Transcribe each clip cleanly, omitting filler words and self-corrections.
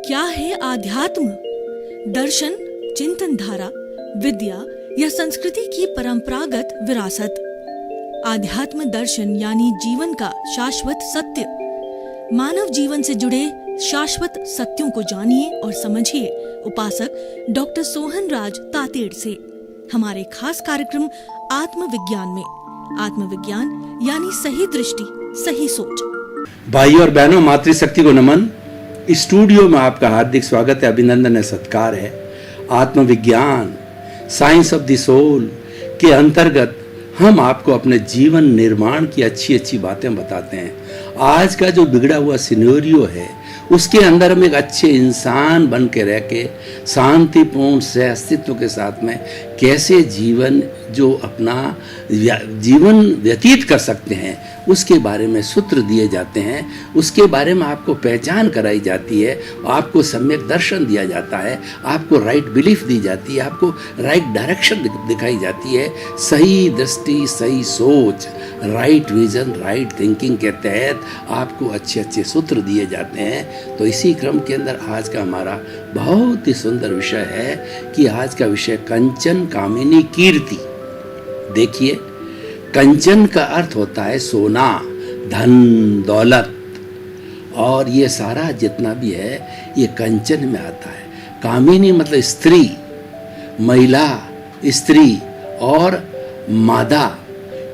क्या है आध्यात्म? दर्शन, चिंतन धारा, विद्या या संस्कृति की परंपरागत विरासत। आध्यात्म दर्शन यानी जीवन का शाश्वत सत्य। मानव जीवन से जुड़े शाश्वत सत्यों को जानिए और समझिए उपासक डॉक्टर सोहन राज तातेड़ से हमारे खास कार्यक्रम आत्मविज्ञान में। आत्मविज्ञान यानी सही दृष्टि, सही सोच। भाइयों और बहनों, मातृशक्ति को नमन। स्टूडियो में आपका हार्दिक स्वागत है, अभिनंदन है, सत्कार है। आत्मविज्ञान, साइंस ऑफ द सोल के अंतर्गत हम आपको अपने जीवन निर्माण की अच्छी अच्छी बातें बताते हैं। आज का जो बिगड़ा हुआ सिनेरियो है उसके अंदर हम एक अच्छे इंसान बन के रह के शांतिपूर्ण सह अस्तित्व के साथ में कैसे जीवन जो अपना जीवन व्यतीत कर सकते हैं उसके बारे में सूत्र दिए जाते हैं। उसके बारे में आपको पहचान कराई जाती है, आपको सम्यक दर्शन दिया जाता है, आपको राइट बिलीफ दी जाती है, आपको राइट डायरेक्शन दिखाई जाती है। सही दृष्टि, सही सोच, राइट विजन, राइट थिंकिंग के तहत आपको अच्छे अच्छे सूत्र दिए जाते हैं। तो इसी क्रम के अंदर आज का हमारा बहुत ही सुंदर विषय है कि आज का विषय कंचन कामिनी कीर्ति। देखिए, कंचन का अर्थ होता है सोना, धन, दौलत, और ये सारा जितना भी है ये कंचन में आता है। कामिनी मतलब स्त्री, महिला, स्त्री और मादा,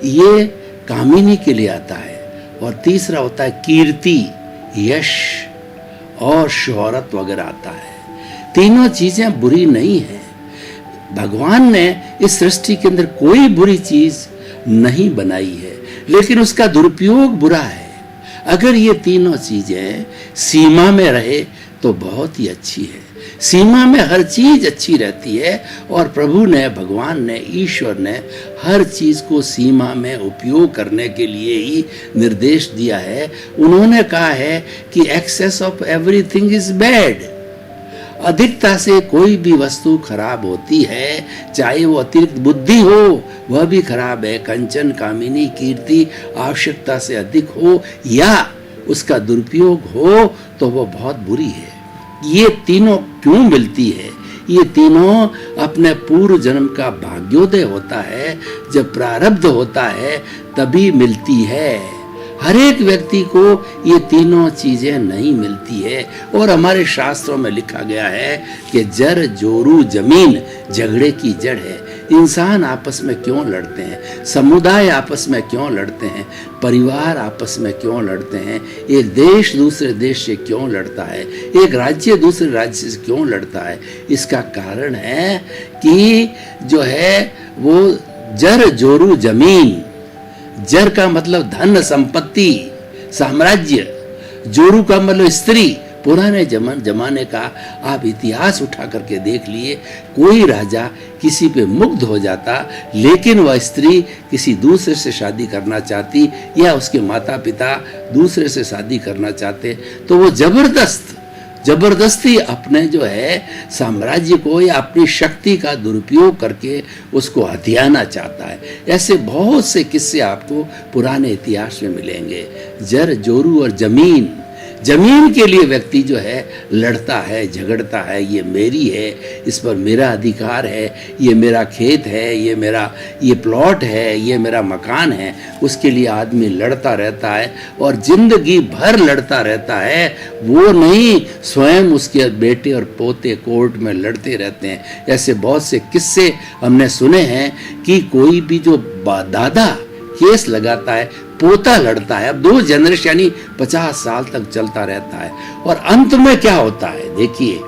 ये कामिनी के लिए आता है। और तीसरा होता है कीर्ति, यश और शोहरत वगैरह आता है। तीनों चीजें बुरी नहीं है। भगवान ने इस सृष्टि के अंदर कोई बुरी चीज नहीं बनाई है, लेकिन उसका दुरुपयोग बुरा है। अगर ये तीनों चीजें सीमा में रहे तो बहुत ही अच्छी है। सीमा में हर चीज अच्छी रहती है और प्रभु ने, भगवान ने, ईश्वर ने हर चीज को सीमा में उपयोग करने के लिए ही निर्देश दिया है। उन्होंने कहा है कि excess of everything is bad. अधिकता से कोई भी वस्तु खराब होती है, चाहे वो अतिरिक्त बुद्धि हो वह भी खराब है। कंचन कामिनी कीर्ति आवश्यकता से अधिक हो या उसका दुरुपयोग हो तो वो बहुत बुरी है। ये तीनों क्यों मिलती है? ये तीनों अपने पूर्व जन्म का भाग्योदय होता है, जब प्रारब्ध होता है तभी मिलती है। हर एक व्यक्ति को ये तीनों चीजें नहीं मिलती है। और हमारे शास्त्रों में लिखा गया है कि जर जोरू जमीन झगड़े की जड़ है। इंसान आपस में क्यों लड़ते हैं? समुदाय आपस में क्यों लड़ते हैं? परिवार आपस में क्यों लड़ते हैं? एक देश दूसरे देश से क्यों लड़ता है? एक राज्य दूसरे राज्य से क्यों लड़ता है? इसका कारण है कि जो है वो जर जोरू जमीन। जर का मतलब धन, संपत्ति, साम्राज्य। जोरू का मतलब स्त्री। पुराने जमाने का आप इतिहास उठा करके देख लिए, कोई राजा किसी पे मुग्ध हो जाता, लेकिन वह स्त्री किसी दूसरे से शादी करना चाहती या उसके माता पिता दूसरे से शादी करना चाहते तो वो जबरदस्ती अपने जो है साम्राज्य को या अपनी शक्ति का दुरुपयोग करके उसको हथियाना चाहता है। ऐसे बहुत से किस्से आपको पुराने इतिहास में मिलेंगे। जर जोरू और जमीन के लिए व्यक्ति जो है लड़ता है, झगड़ता है। ये मेरी है, इस पर मेरा अधिकार है, ये मेरा खेत है, ये प्लॉट है, ये मेरा मकान है। उसके लिए आदमी लड़ता रहता है और जिंदगी भर लड़ता रहता है। वो नहीं, स्वयं उसके बेटे और पोते कोर्ट में लड़ते रहते हैं। ऐसे बहुत से किस्से हमने सुने हैं कि कोई भी जो दादा केस लगाता है, पोता लड़ता है। अब 2 जनरेशन यानी 50 साल तक चलता रहता है। और अंत में क्या होता है? देखिए,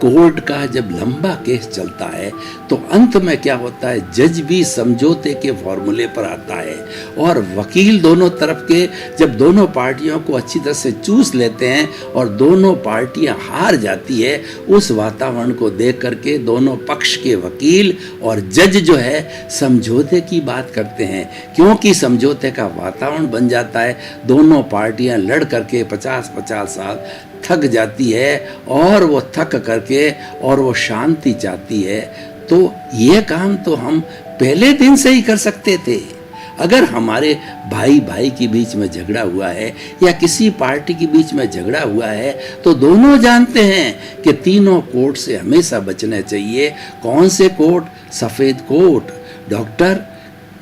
कोर्ट का जब लंबा केस चलता है तो अंत में क्या होता है? जज भी समझौते के फॉर्मूले पर आता है और वकील दोनों तरफ के जब दोनों पार्टियों को अच्छी तरह से चूस लेते हैं और दोनों पार्टियां हार जाती है, उस वातावरण को देख करके दोनों पक्ष के वकील और जज जो है समझौते की बात करते हैं, क्योंकि समझौते का वातावरण बन जाता है। दोनों पार्टियां लड़ करके 50-50 साल थक जाती है और वो थक करके और वो शांति चाहती है। तो ये काम तो हम पहले दिन से ही कर सकते थे। अगर हमारे भाई भाई के बीच में झगड़ा हुआ है या किसी पार्टी के बीच में झगड़ा हुआ है तो दोनों जानते हैं कि तीनों कोट से हमेशा बचना चाहिए। कौन से कोट? सफेद कोट। डॉक्टर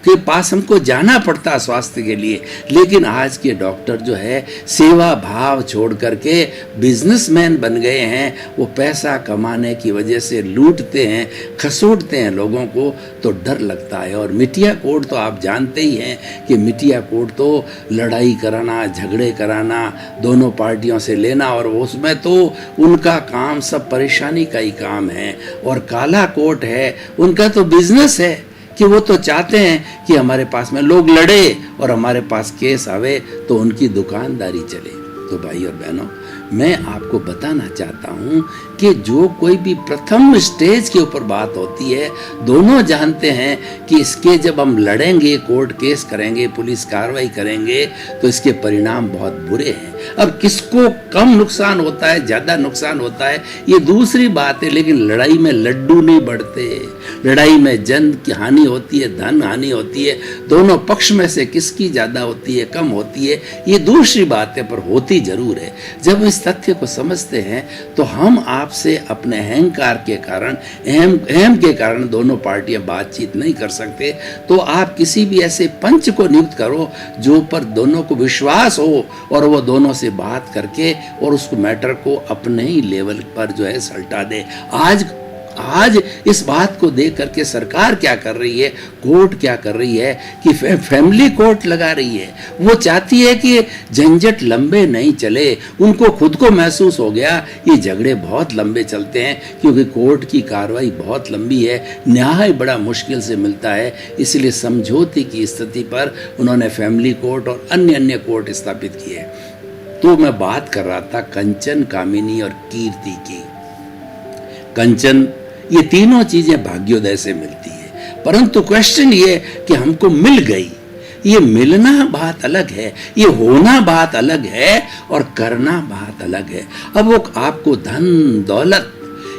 के पास हमको जाना पड़ता है स्वास्थ्य के लिए, लेकिन आज के डॉक्टर जो है सेवा भाव छोड़ करके बिजनेसमैन बन गए हैं। वो पैसा कमाने की वजह से लूटते हैं, खसोटते हैं लोगों को, तो डर लगता है। और मीडिया कोड तो आप जानते ही हैं कि मीडिया कोड तो लड़ाई कराना, झगड़े कराना, दोनों पार्टियों से लेना, और उसमें तो उनका काम सब परेशानी का ही काम है। और काला कोट है, उनका तो बिजनेस है कि वो तो चाहते हैं कि हमारे पास में लोग लड़े और हमारे पास केस आवे तो उनकी दुकानदारी चले। तो भाई और बहनों, मैं आपको बताना चाहता हूं कि जो कोई भी प्रथम स्टेज के ऊपर बात होती है, दोनों जानते हैं कि इसके जब हम लड़ेंगे, कोर्ट केस करेंगे, पुलिस कार्रवाई करेंगे, तो इसके परिणाम बहुत बुरे हैं। अब किसको कम नुकसान होता है, ज्यादा नुकसान होता है, ये दूसरी बात है, लेकिन लड़ाई में लड्डू नहीं बढ़ते। लड़ाई में जन की हानि होती है, धन हानि होती है, दोनों पक्ष में से किसकी ज्यादा होती है, कम होती है, ये दूसरी बात है, पर होती जरूर है। जब इस तथ्य को समझते हैं तो हम आपसे अपने अहंकार के कारण, अहम के कारण दोनों पार्टियां बातचीत नहीं कर सकते। तो आप किसी भी ऐसे पंच को नियुक्त करो जो पर दोनों को विश्वास हो और वो दोनों से बात करके और उसको मैटर को अपने ही लेवल पर जो है सल्टा दे। आज इस बात को देख करके सरकार क्या कर रही है, कोर्ट क्या कर रही है कि फैमिली कोर्ट लगा रही है। वो चाहती है कि झंझट लंबे नहीं चले। उनको खुद को महसूस हो गया ये झगड़े बहुत लंबे चलते हैं, क्योंकि कोर्ट की कार्रवाई बहुत लंबी है, न्याय बड़ा मुश्किल से मिलता है। इसलिए समझौते की स्थिति पर उन्होंने फैमिली कोर्ट और अन्य कोर्ट स्थापित किए। तो मैं बात कर रहा था कंचन, कामिनी और कीर्ति की। कंचन, ये तीनों चीजें भाग्योदय से मिलती है, परंतु क्वेश्चन ये कि हमको मिल गई। ये मिलना बात अलग है, ये होना बात अलग है, और करना बात अलग है। अब वो आपको धन दौलत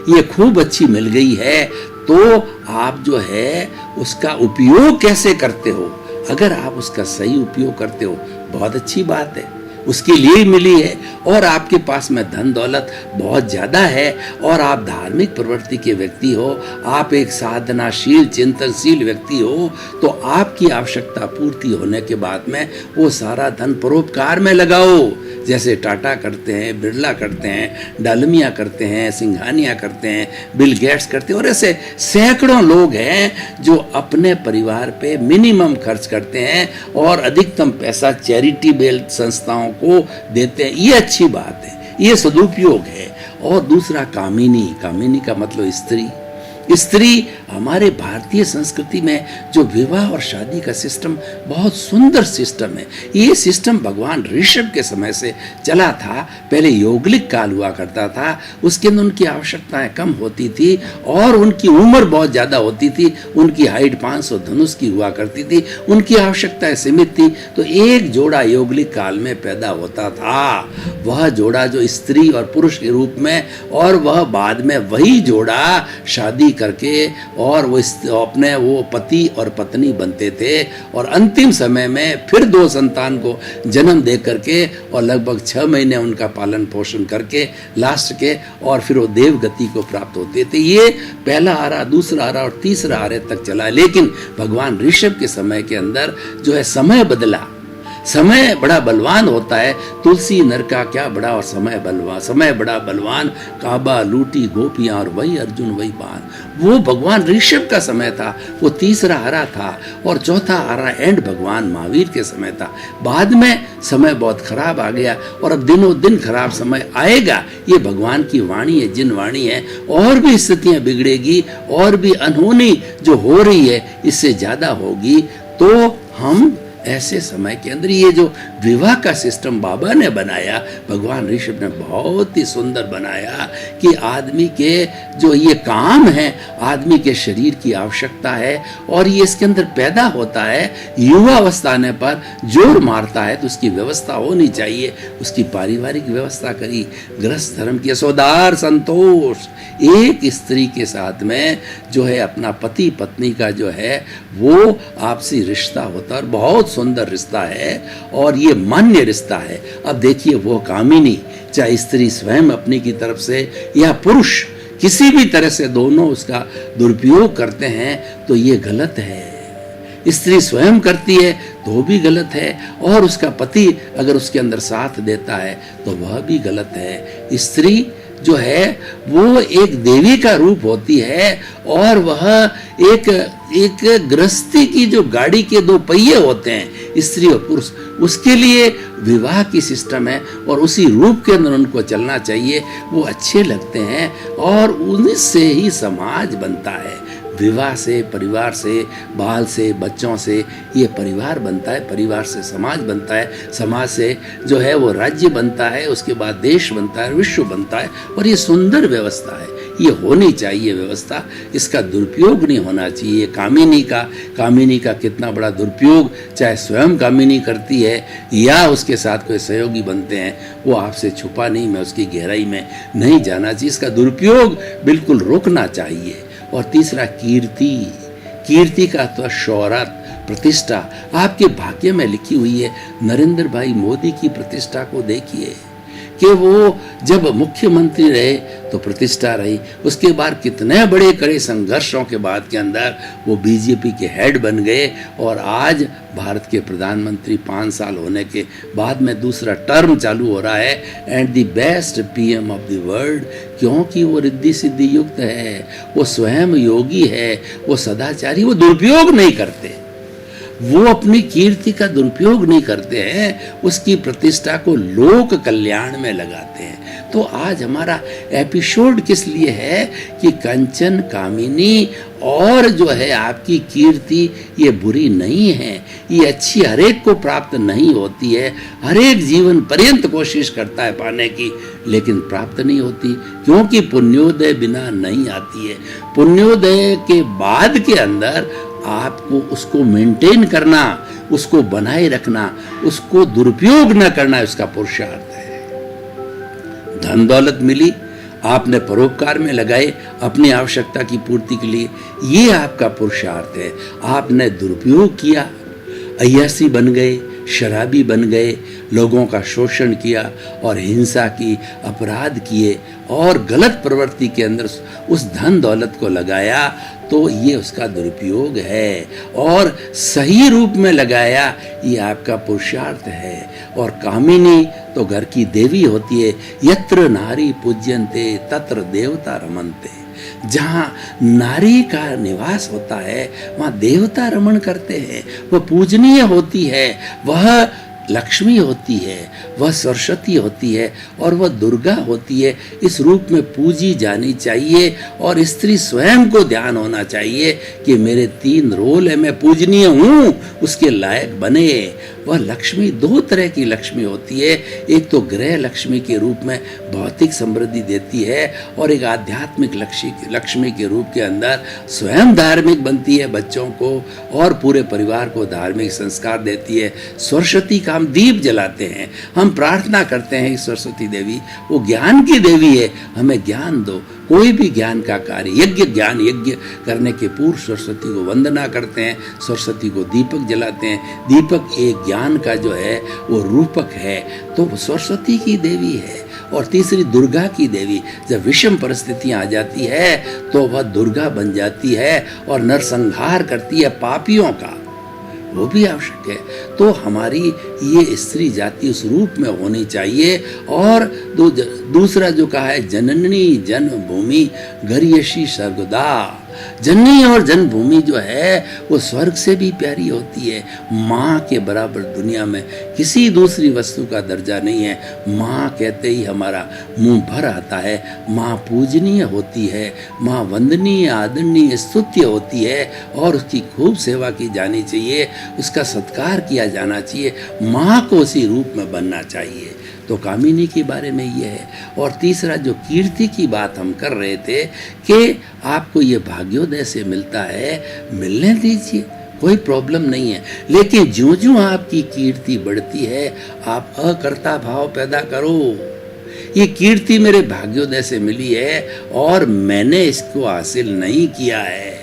ये खूब अच्छी मिल गई है, तो आप जो है उसका उपयोग कैसे करते हो? अगर आप उसका सही उपयोग करते हो, बहुत अच्छी बात है, उसके लिए ही मिली है। और आपके पास में धन दौलत बहुत ज़्यादा है और आप धार्मिक प्रवृत्ति के व्यक्ति हो, आप एक साधनाशील चिंतनशील व्यक्ति हो, तो आपकी आवश्यकता पूर्ति होने के बाद में वो सारा धन परोपकार में लगाओ। जैसे टाटा करते हैं, बिरला करते हैं, डालमिया करते हैं, सिंघानिया करते हैं, बिल गेट्स करते हैं, और ऐसे सैकड़ों लोग हैं जो अपने परिवार पे मिनिमम खर्च करते हैं और अधिकतम पैसा चैरिटेबल संस्थाओं को देते हैं। ये अच्छी बात है, ये सदुपयोग है। और दूसरा कामिनी, कामिनी का मतलब स्त्री। स्त्री हमारे भारतीय संस्कृति में जो विवाह और शादी का सिस्टम बहुत सुंदर सिस्टम है। ये सिस्टम भगवान ऋषभ के समय से चला था। पहले यौगलिक काल हुआ करता था, उसके अंदर उनकी आवश्यकताएं कम होती थी और उनकी उम्र बहुत ज़्यादा होती थी। उनकी हाइट 500 धनुष की हुआ करती थी, उनकी आवश्यकताएं सीमित थी। तो एक जोड़ा यौगलिक काल में पैदा होता था, वह जोड़ा जो स्त्री और पुरुष के रूप में, और वह बाद में वही जोड़ा शादी करके और वो अपने वो पति और पत्नी बनते थे, और अंतिम समय में फिर 2 संतान को जन्म दे करके और लगभग 6 महीने उनका पालन पोषण करके लास्ट के और फिर वो देव गति को प्राप्त होते थे। ये पहला आरा, दूसरा आरा और तीसरा आरे तक चला। लेकिन भगवान ऋषभ के समय के अंदर जो है समय बदला। समय बड़ा बलवान होता है, तुलसी नर का क्या बड़ा और समय बलवान, समय बड़ा बलवान, काबा लूटी गोपियां और वही अर्जुन वही बाण। वो भगवान ऋषभ का समय था, वो तीसरा आरा था, और चौथा आरा एंड भगवान महावीर के समय था। बाद में समय बहुत खराब आ गया और अब दिनों दिन खराब समय आएगा। ये भगवान की वाणी है, जिन वाणी है, और भी स्थितियां बिगड़ेगी और भी अनहोनी जो हो रही है इससे ज्यादा होगी। तो हम ऐसे समय के अंदर ये जो विवाह का सिस्टम बाबा ने बनाया, भगवान ऋषभ ने बहुत ही सुंदर बनाया कि आदमी के जो ये काम है, आदमी के शरीर की आवश्यकता है और ये इसके अंदर पैदा होता है, युवा अवस्था आने पर जोर मारता है तो उसकी व्यवस्था होनी चाहिए। उसकी पारिवारिक व्यवस्था करी, गृहस्थ धर्म की असोदार संतोष, एक स्त्री के साथ में जो है अपना पति पत्नी का जो है वो आपसी रिश्ता होता है और बहुत सुंदर रिश्ता है और ये मान्य रिश्ता है। अब देखिए वो कामिनी, चाहे स्त्री स्वयं अपनी की तरफ से या पुरुष किसी भी तरह से दोनों उसका दुरुपयोग करते हैं तो ये गलत है। स्त्री स्वयं करती है तो भी गलत है और उसका पति अगर उसके अंदर साथ देता है तो वह भी गलत है। स्त्री जो है वो एक देवी का रूप होती है और वह एक गृहस्थी की जो गाड़ी के दो पहिए होते हैं, स्त्री और पुरुष, उसके लिए विवाह की सिस्टम है और उसी रूप के अंदर उनको चलना चाहिए। वो अच्छे लगते हैं और उनसे ही समाज बनता है। विवाह से, परिवार से, बाल से, बच्चों से ये परिवार बनता है, परिवार से समाज बनता है, समाज से जो है वो राज्य बनता है, उसके बाद देश बनता है, विश्व बनता है और ये सुंदर व्यवस्था है। ये होनी चाहिए व्यवस्था, इसका दुरुपयोग नहीं होना चाहिए। कामिनी का कितना बड़ा दुरुपयोग, चाहे स्वयं कामिनी करती है या उसके साथ कोई सहयोगी बनते हैं, वो आपसे छुपा नहीं, मैं उसकी गहराई में नहीं जाना चाहिए। इसका दुरुपयोग बिल्कुल रोकना चाहिए। और तीसरा कीर्ति का तो शौहरत, प्रतिष्ठा आपके भाग्य में लिखी हुई है। नरेंद्र भाई मोदी की प्रतिष्ठा को देखिए कि वो जब मुख्यमंत्री रहे तो प्रतिष्ठा रही, उसके बाद कितने बड़े कड़े संघर्षों के बाद के अंदर वो बीजेपी के हेड बन गए और आज भारत के प्रधानमंत्री 5 साल होने के बाद में दूसरा टर्म चालू हो रहा है and the best PM of the world, क्योंकि वो रिद्धि सिद्धि युक्त है, वो स्वयं योगी है, वो सदाचारी, वो दुरुपयोग नहीं करते, वो अपनी कीर्ति का दुरुपयोग नहीं करते हैं, उसकी प्रतिष्ठा को लोक कल्याण में लगाते हैं। तो आज हमारा एपिसोड किस लिए है कि कंचन कामिनी और जो है आपकी कीर्ति ये बुरी नहीं है, ये अच्छी हरेक को प्राप्त नहीं होती है, हरेक जीवन पर्यंत कोशिश करता है पाने की लेकिन प्राप्त नहीं होती, क्योंकि पुण्योदय बिना नहीं आती है। पुण्योदय के बाद के अंदर आपको उसको मेंटेन करना, उसको बनाए रखना, उसको दुरुपयोग न करना, उसका पुरुषार्थ है। धन दौलत मिली, आपने परोपकार में लगाए अपनी आवश्यकता की पूर्ति के लिए, ये आपका पुरुषार्थ है। आपने दुरुपयोग किया, अय्यासी बन गए, शराबी बन गए, लोगों का शोषण किया और हिंसा की, अपराध किए और गलत प्रवृत्ति के अंदर उस धन दौलत को लगाया तो ये उसका दुरुपयोग है। और सही रूप में लगाया, ये आपका पुरुषार्थ है। और कामिनी तो घर की देवी होती है। यत्र नारी पूज्यन्ते तत्र देवता रमन्ते, जहाँ नारी का निवास होता है वहाँ देवता रमण करते हैं, वह पूजनीय होती है, वह लक्ष्मी होती है, वह सरस्वती होती है और वह दुर्गा होती है। इस रूप में पूजी जानी चाहिए और स्त्री स्वयं को ध्यान होना चाहिए कि मेरे 3 रोल है, मैं पूजनीय हूँ, उसके लायक बने। वह लक्ष्मी 2 तरह की लक्ष्मी होती है, एक तो गृह लक्ष्मी के रूप में भौतिक समृद्धि देती है और एक आध्यात्मिक लक्ष्मी के रूप के अंदर स्वयं धार्मिक बनती है, बच्चों को और पूरे परिवार को धार्मिक संस्कार देती है। सरस्वती का हम दीप जलाते हैं, हम प्रार्थना करते हैं सरस्वती देवी, वो ज्ञान की देवी है, हमें ज्ञान दो। कोई भी ज्ञान का कार्य, यज्ञ करने के पूर्व सरस्वती को वंदना करते हैं, सरस्वती को दीपक जलाते हैं। दीपक एक ज्ञान का जो है वो रूपक है, तो वो सरस्वती की देवी है। और तीसरी दुर्गा की देवी, जब विषम परिस्थितियां आ जाती है तो वह दुर्गा बन जाती है और नरसंहार करती है पापियों का, वो भी आवश्यक है। तो हमारी ये स्त्री जाति उस रूप में होनी चाहिए। और दूसरा जो कहा है, जननी जन्मभूमि गर्यशी सर्वदा, जननी और जन्मभूमि जो है वो स्वर्ग से भी प्यारी होती है। माँ के बराबर दुनिया में किसी दूसरी वस्तु का दर्जा नहीं है। माँ कहते ही हमारा मुंह भर आता है। माँ पूजनीय होती है, माँ वंदनीय, आदरणीय, स्तुत्य होती है और उसकी खूब सेवा की जानी चाहिए, उसका सत्कार किया जाना चाहिए, माँ को उसी रूप में बनना चाहिए। तो कामिनी के बारे में ये है। और तीसरा जो कीर्ति की बात हम कर रहे थे कि आपको ये भाग्योदय से मिलता है, मिलने दीजिए, कोई प्रॉब्लम नहीं है। लेकिन ज्यों ज्यों आपकी कीर्ति बढ़ती है आप अकर्ता भाव पैदा करो। ये कीर्ति मेरे भाग्योदय से मिली है और मैंने इसको हासिल नहीं किया है,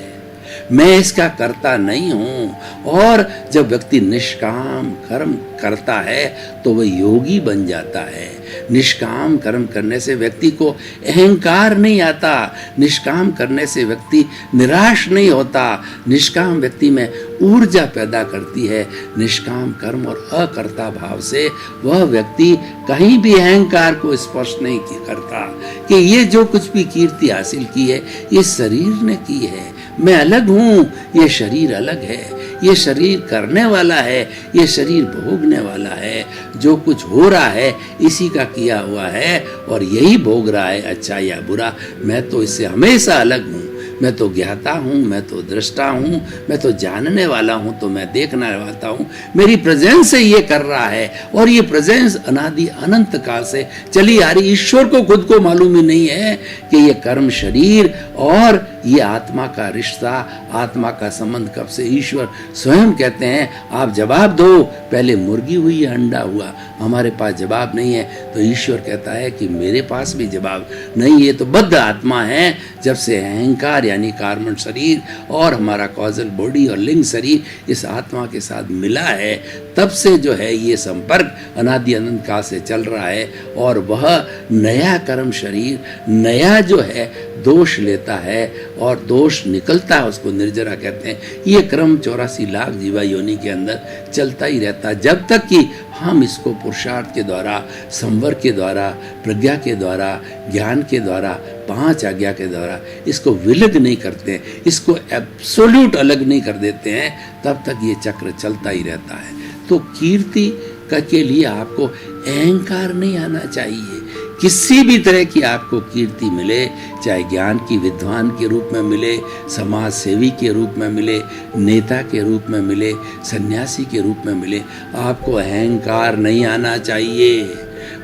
मैं इसका कर्ता नहीं हूँ। और जब व्यक्ति निष्काम कर्म करता है तो वह योगी बन जाता है। निष्काम कर्म करने से व्यक्ति को अहंकार नहीं आता, निष्काम करने से व्यक्ति निराश नहीं होता, निष्काम व्यक्ति में ऊर्जा पैदा करती है। निष्काम कर्म और अकर्ता भाव से वह व्यक्ति कहीं भी अहंकार को स्पर्श नहीं करता कि ये जो कुछ भी कीर्ति हासिल की है ये शरीर ने की है, मैं अलग हूँ, ये शरीर अलग है, ये शरीर करने वाला है, ये शरीर भोगने वाला है, जो कुछ हो रहा है इसी का किया हुआ है और यही भोग रहा है, अच्छा या बुरा। मैं तो इससे हमेशा अलग हूँ, मैं तो ज्ञाता हूँ, मैं तो दृष्टा हूँ, मैं तो जानने वाला हूँ, तो मैं देखने वाला हूँ। मेरी प्रेजेंस से ये कर रहा है और ये प्रेजेंस अनादि अनंत काल से चली आ रही। ईश्वर को खुद को मालूम ही नहीं है कि ये कर्म शरीर और ये आत्मा का रिश्ता, आत्मा का संबंध कब से। ईश्वर स्वयं कहते हैं आप जवाब दो, पहले मुर्गी हुई या अंडा हुआ, हमारे पास जवाब नहीं है। तो ईश्वर कहता है कि मेरे पास भी जवाब नहीं है। तो बद्ध आत्मा है, जब से अहंकार यानी कार्बन शरीर और हमारा कॉजल बॉडी और लिंग शरीर इस आत्मा के साथ मिला है, तब से जो है ये संपर्क अनादि अनंत काल से चल रहा है। और वह नया कर्म शरीर नया जो है दोष लेता है और दोष निकलता है, उसको निर्जरा कहते हैं। ये क्रम 84 लाख जीवा योनि के अंदर चलता ही रहता है, जब तक कि हम इसको पुरुषार्थ के द्वारा, संवर के द्वारा, प्रज्ञा के द्वारा, ज्ञान के द्वारा, 5 आज्ञा के द्वारा इसको विलग नहीं करते हैं, इसको एब्सोल्यूट अलग नहीं कर देते हैं, तब तक ये चक्र चलता ही रहता है। तो कीर्ति के लिए आपको अहंकार नहीं आना चाहिए। किसी भी तरह की आपको कीर्ति मिले, चाहे ज्ञान की विद्वान के रूप में मिले, समाज सेवी के रूप में मिले, नेता के रूप में मिले, सन्यासी के रूप में मिले, आपको अहंकार नहीं आना चाहिए,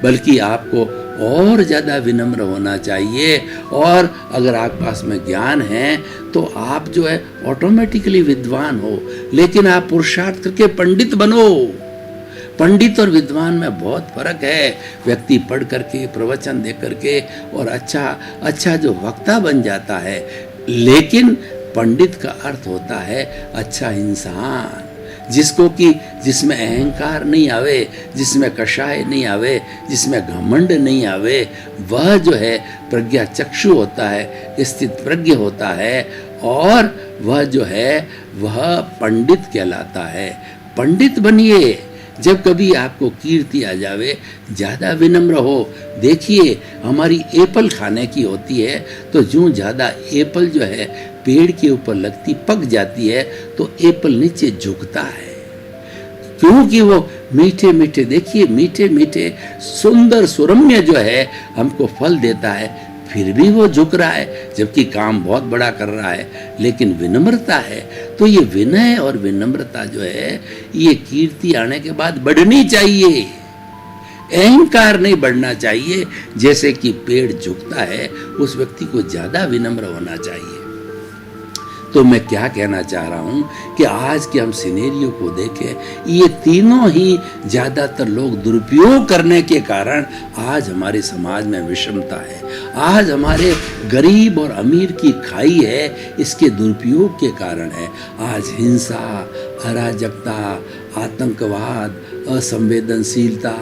बल्कि आपको और ज़्यादा विनम्र होना चाहिए। और अगर आपके पास में ज्ञान है तो आप जो है ऑटोमेटिकली विद्वान हो, लेकिन आप पुरुषार्थ करके पंडित बनो। पंडित और विद्वान में बहुत फर्क है। व्यक्ति पढ़ करके, प्रवचन दे करके और अच्छा जो वक्ता बन जाता है, लेकिन पंडित का अर्थ होता है अच्छा इंसान, जिसमें अहंकार नहीं आवे, जिसमें कषाय नहीं आवे, जिसमें घमंड नहीं आवे, वह जो है प्रज्ञा चक्षु होता है, स्थित प्रज्ञ होता है और वह जो है वह पंडित कहलाता है। पंडित बनिए। जब कभी आपको कीर्ति आ जावे, ज़्यादा विनम्र हो। देखिए हमारी एप्पल खाने की होती है, तो जो ज़्यादा एप्पल जो है पेड़ के ऊपर लगती, पक जाती है, तो एप्पल नीचे झुकता है, क्योंकि वो मीठे मीठे, देखिए मीठे मीठे सुंदर सुरम्य जो है हमको फल देता है, फिर भी वो झुक रहा है, जबकि काम बहुत बड़ा कर रहा है, लेकिन विनम्रता है। तो ये विनय और विनम्रता जो है ये कीर्ति आने के बाद बढ़नी चाहिए, अहंकार नहीं बढ़ना चाहिए। जैसे कि पेड़ झुकता है, उस व्यक्ति को ज्यादा विनम्र होना चाहिए। तो मैं क्या कहना चाह रहा हूं कि आज के हम सिनेरियो को देखें, ये तीनों ही ज्यादातर लोग दुरुपयोग करने के कारण आज हमारे समाज में विषमता है। आज हमारे गरीब और अमीर की खाई है, इसके दुरुपयोग के कारण है। आज हिंसा, अराजकता, आतंकवाद, असंवेदनशीलता,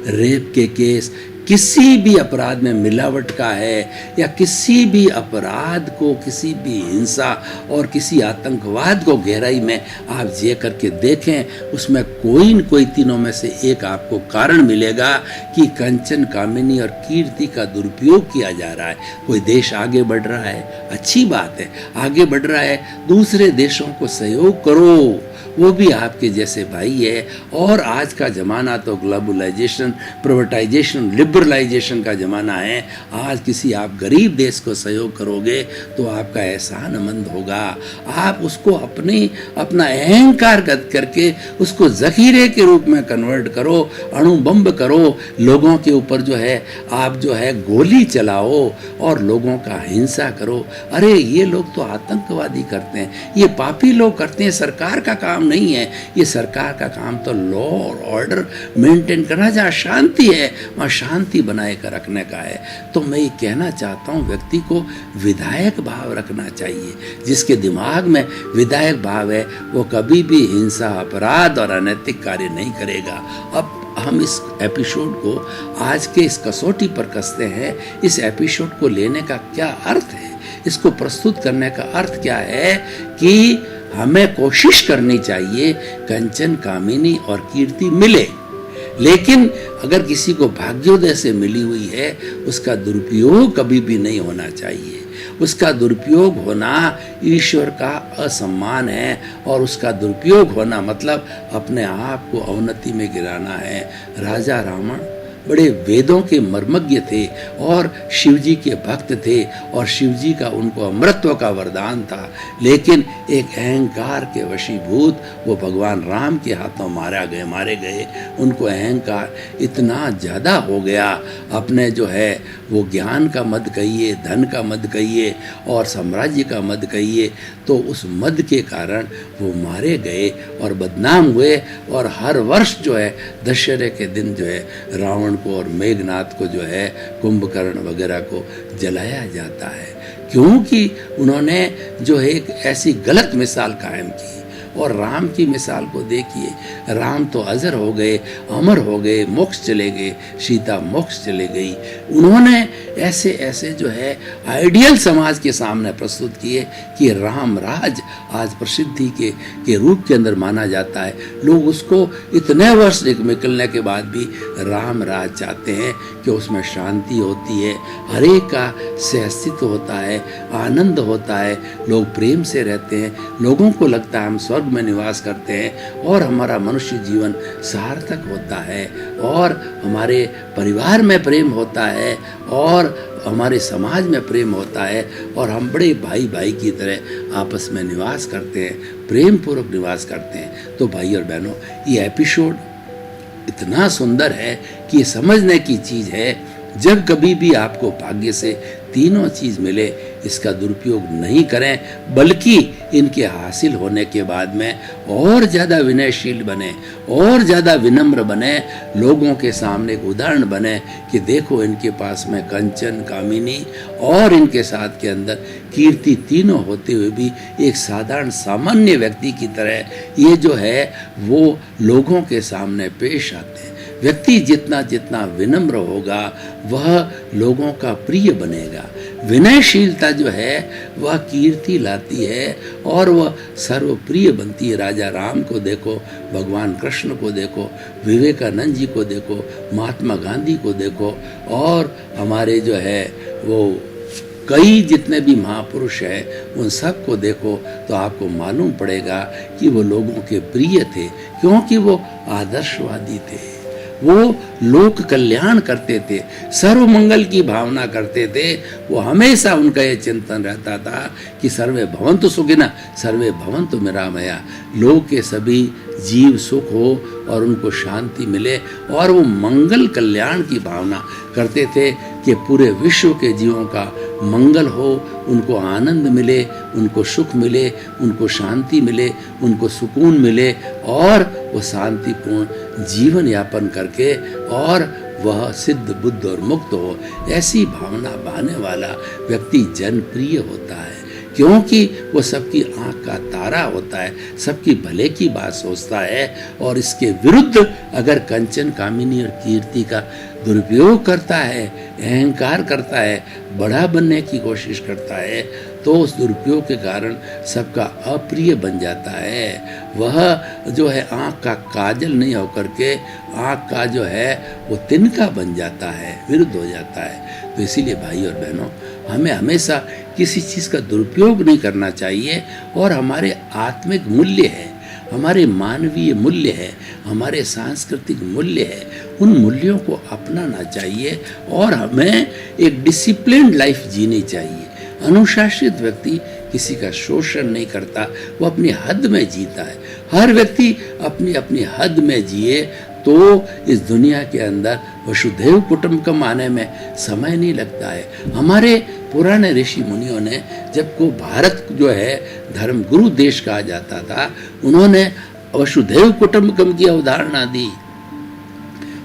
रेप के केस, किसी भी अपराध में मिलावट का है या किसी भी अपराध को, किसी भी हिंसा और किसी आतंकवाद को गहराई में आप जे करके देखें, उसमें कोई न कोई तीनों में से एक आपको कारण मिलेगा कि कंचन, कामिनी और कीर्ति का दुरुपयोग किया जा रहा है। कोई देश आगे बढ़ रहा है, अच्छी बात है, आगे बढ़ रहा है, दूसरे देशों को सहयोग करो, वो भी आपके जैसे भाई है। और आज का ज़माना तो ग्लोबलाइजेशन, प्राइवेटाइजेशन, लिबरलाइजेशन का ज़माना है। आज किसी आप गरीब देश को सहयोग करोगे तो आपका एहसानमंद होगा। आप उसको अपना अहंकार करके उसको ज़ख़ीरे के रूप में कन्वर्ट करो, अणुबम करो, लोगों के ऊपर जो है आप जो है गोली चलाओ और लोगों का हिंसा करो। अरे ये लोग तो आतंकवादी करते हैं, ये पापी लोग करते हैं, सरकार का काम नहीं है। ये सरकार का काम तो लॉ और ऑर्डर मेंटेन करना, जहाँ शांति है वहाँ शांति बनाए कर रखने का है। तो मैं ये कहना चाहता हूँ, व्यक्ति को विधायक भाव रखना चाहिए। जिसके दिमाग में विधायक भाव है वो कभी भी हिंसा, अपराध और अनैतिक कार्य नहीं करेगा। अब हम इस एपिसोड को आज के इस कसौटी पर कसते हैं। इस एपिसोड को लेने का क्या अर्थ है, इसको प्रस्तुत करने का अर्थ क्या है कि हमें कोशिश करनी चाहिए कंचन, कामिनी और कीर्ति मिले, लेकिन अगर किसी को भाग्योदय से मिली हुई है उसका दुरुपयोग कभी भी नहीं होना चाहिए। उसका दुरुपयोग होना ईश्वर का असम्मान है और उसका दुरुपयोग होना मतलब अपने आप को अवनति में गिराना है। राजा रावण बड़े वेदों के मर्मज्ञ थे और शिवजी के भक्त थे और शिवजी का उनको अमृतत्व का वरदान था, लेकिन एक अहंकार के वशीभूत वो भगवान राम के हाथों मारे गए। उनको अहंकार इतना ज़्यादा हो गया, अपने जो है वो ज्ञान का मद कहिए, धन का मद कहिए और साम्राज्य का मद कहिए, तो उस मद के कारण वो मारे गए और बदनाम हुए। और हर वर्ष जो है दशहरे के दिन जो है रावण को और मेघनाथ को जो है कुंभकर्ण वगैरह को जलाया जाता है, क्योंकि उन्होंने जो है एक ऐसी गलत मिसाल कायम की। और राम की मिसाल को देखिए, राम तो अजर हो गए, अमर हो गए, मोक्ष चले गए, सीता मोक्ष चले गई। उन्होंने ऐसे ऐसे जो है आइडियल समाज के सामने प्रस्तुत किए कि राम राज आज प्रसिद्धि के रूप के अंदर माना जाता है। लोग उसको इतने वर्ष निकलने के बाद भी राम राज चाहते हैं कि उसमें शांति होती है, हर एक का सहअस्तित्व होता है, आनंद होता है, लोग प्रेम से रहते हैं, लोगों को लगता है हम स्वर्ग में निवास करते हैं और हमारा मनुष्य जीवन सार्थक होता है और हमारे परिवार में प्रेम होता है और हमारे समाज में प्रेम होता है और हम बड़े भाई भाई की तरह आपस में निवास करते हैं, प्रेम पूर्वक निवास करते हैं। तो भाई और बहनों, ये एपिसोड इतना सुंदर है कि ये समझने की चीज़ है। जब कभी भी आपको भाग्य से तीनों चीज़ मिले, इसका दुरुपयोग नहीं करें, बल्कि इनके हासिल होने के बाद में और ज़्यादा विनयशील बने, और ज़्यादा विनम्र बने, लोगों के सामने एक उदाहरण बने कि देखो इनके पास में कंचन, कामिनी और इनके साथ के अंदर कीर्ति तीनों होते हुए भी एक साधारण सामान्य व्यक्ति की तरह ये जो है वो लोगों के सामने पेश आते हैं। व्यक्ति जितना जितना विनम्र होगा वह लोगों का प्रिय बनेगा। विनयशीलता जो है वह कीर्ति लाती है और वह सर्वप्रिय बनती है। राजा राम को देखो, भगवान कृष्ण को देखो, विवेकानंद जी को देखो, महात्मा गांधी को देखो और हमारे जो है वो कई जितने भी महापुरुष हैं उन सब को देखो तो आपको मालूम पड़ेगा कि वो लोगों के प्रिय थे, क्योंकि वो आदर्शवादी थे, वो लोक कल्याण करते थे, सर्व मंगल की भावना करते थे। वो हमेशा उनका ये चिंतन रहता था कि सर्वे भवन्तु सुखिनः सर्वे भवन्तु निरामया, लोक के सभी जीव सुख हो और उनको शांति मिले। और वो मंगल कल्याण की भावना करते थे कि पूरे विश्व के जीवों का मंगल हो, उनको आनंद मिले, उनको सुख मिले, उनको शांति मिले, उनको सुकून मिले और वो शांतिपूर्ण जीवन यापन करके और वह सिद्ध बुद्ध और मुक्त हो। ऐसी भावना बहाने वाला व्यक्ति जनप्रिय होता है, क्योंकि वो सबकी आंख का तारा होता है, सबकी भले की बात सोचता है। और इसके विरुद्ध अगर कंचन, कामिनी और कीर्ति का दुरुपयोग करता है, अहंकार करता है, बड़ा बनने की कोशिश करता है, तो उस दुरुपयोग के कारण सबका अप्रिय बन जाता है। वह जो है आँख का काजल नहीं होकर के आँख का जो है वो तिनका बन जाता है, विरुद्ध हो जाता है। तो इसीलिए भाई और बहनों, हमें हमेशा किसी चीज़ का दुरुपयोग नहीं करना चाहिए। और हमारे आत्मिक मूल्य है, हमारे मानवीय मूल्य है, हमारे सांस्कृतिक मूल्य है, उन मूल्यों को अपनाना चाहिए और हमें एक डिसिप्लिन्ड लाइफ जीनी चाहिए। अनुशासित व्यक्ति किसी का शोषण नहीं करता, वो अपनी हद में जीता है। हर व्यक्ति अपनी अपनी हद में जिए तो इस दुनिया के अंदर वसुधैव कुटुंबकम आने में समय नहीं लगता है। हमारे पुराने ऋषि मुनियों ने, जब को भारत जो है धर्म गुरु देश कहा जाता था, उन्होंने वसुधैव कुटुंबकम की अवधारणा दी।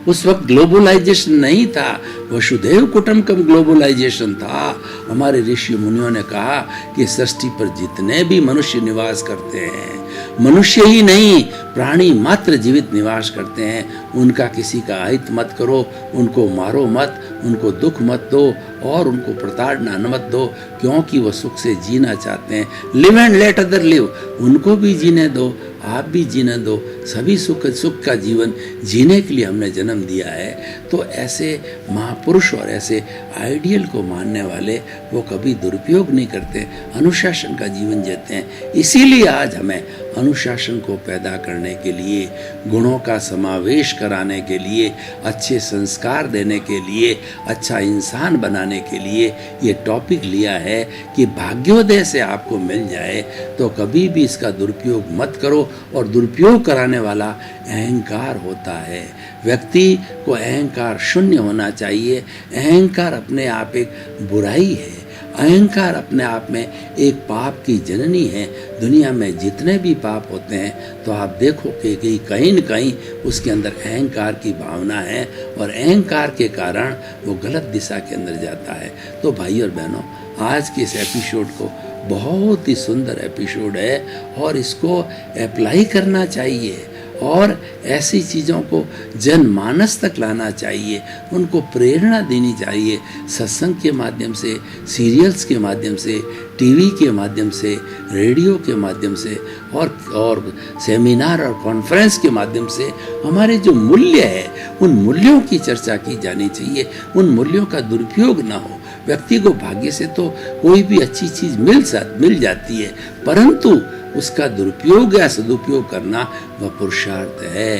उस वक्त ग्लोबलाइजेशन नहीं था, वसुधैव कुटुंबकम ग्लोबलाइजेशन था। हमारे ऋषि मुनियों ने कहा कि सृष्टि पर जितने भी मनुष्य निवास करते हैं, मनुष्य ही नहीं प्राणी मात्र जीवित निवास करते हैं, उनका किसी का अहित मत करो, उनको मारो मत, उनको दुख मत दो और उनको प्रताड़ना मत दो, क्योंकि वो सुख से जीना चाहते हैं। Live and let other live, उनको भी जीने दो, आप भी जीने दो। सभी सुख का जीवन जीने के लिए हमने जन्म दिया है। तो ऐसे महापुरुष और ऐसे आइडियल को मानने वाले वो कभी दुरुपयोग नहीं करते, अनुशासन का जीवन जीते हैं। इसीलिए आज हमें अनुशासन को पैदा करने के लिए, गुणों का समावेश कराने के लिए, अच्छे संस्कार देने के लिए, अच्छा इंसान बनाने के लिए ये टॉपिक लिया है कि भाग्योदय से आपको मिल जाए तो कभी भी इसका दुरुपयोग मत करो। और दुरुपयोग कराने वाला अहंकार होता है। व्यक्ति को अहंकार शून्य होना चाहिए। अहंकार अपने आप एक बुराई है, अहंकार अपने आप में एक पाप की जननी है। दुनिया में जितने भी पाप होते हैं तो आप देखो कि कहीं न कहीं उसके अंदर अहंकार की भावना है और अहंकार के कारण वो गलत दिशा के अंदर जाता है। तो भाई और बहनों, आज के इस एपिसोड को बहुत ही सुंदर एपिसोड है और इसको अप्लाई करना चाहिए और ऐसी चीज़ों को जनमानस तक लाना चाहिए, उनको प्रेरणा देनी चाहिए। सत्संग के माध्यम से, सीरियल्स के माध्यम से, टीवी के माध्यम से, रेडियो के माध्यम से और सेमिनार और कॉन्फ्रेंस के माध्यम से हमारे जो मूल्य है उन मूल्यों की चर्चा की जानी चाहिए। उन मूल्यों का दुरुपयोग ना हो। व्यक्ति को भाग्य से तो कोई भी अच्छी चीज़ मिल जाती है, परंतु उसका दुरुपयोग या सदुपयोग करना वह पुरुषार्थ है।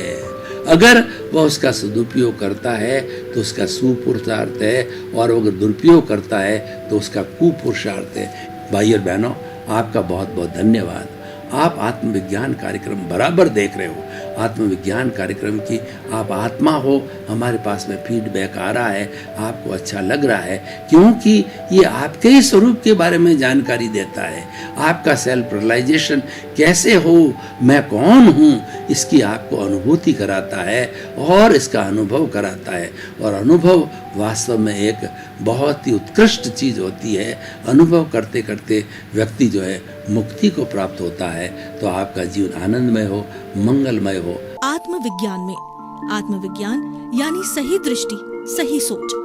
अगर वह उसका सदुपयोग करता है तो उसका सुपुरुषार्थ है, और अगर दुरुपयोग करता है तो उसका कुपुरुषार्थ है। भाई और बहनों, आपका बहुत बहुत धन्यवाद। आप आत्मविज्ञान कार्यक्रम बराबर देख रहे हो। आत्मविज्ञान कार्यक्रम की आप आत्मा हो, हमारे पास में फीडबैक आ रहा है, आपको अच्छा लग रहा है, क्योंकि ये आपके ही स्वरूप के बारे में जानकारी देता है। आपका सेल्फ रियलाइजेशन कैसे हो, मैं कौन हूँ, इसकी आपको अनुभूति कराता है और इसका अनुभव कराता है। और अनुभव वास्तव में एक बहुत ही उत्कृष्ट चीज़ होती है। अनुभव करते करते व्यक्ति जो है मुक्ति को प्राप्त होता है। तो आपका जीवन आनंदमय हो, मंगलमय हो। आत्मविज्ञान में आत्मविज्ञान यानी सही दृष्टि, सही सोच।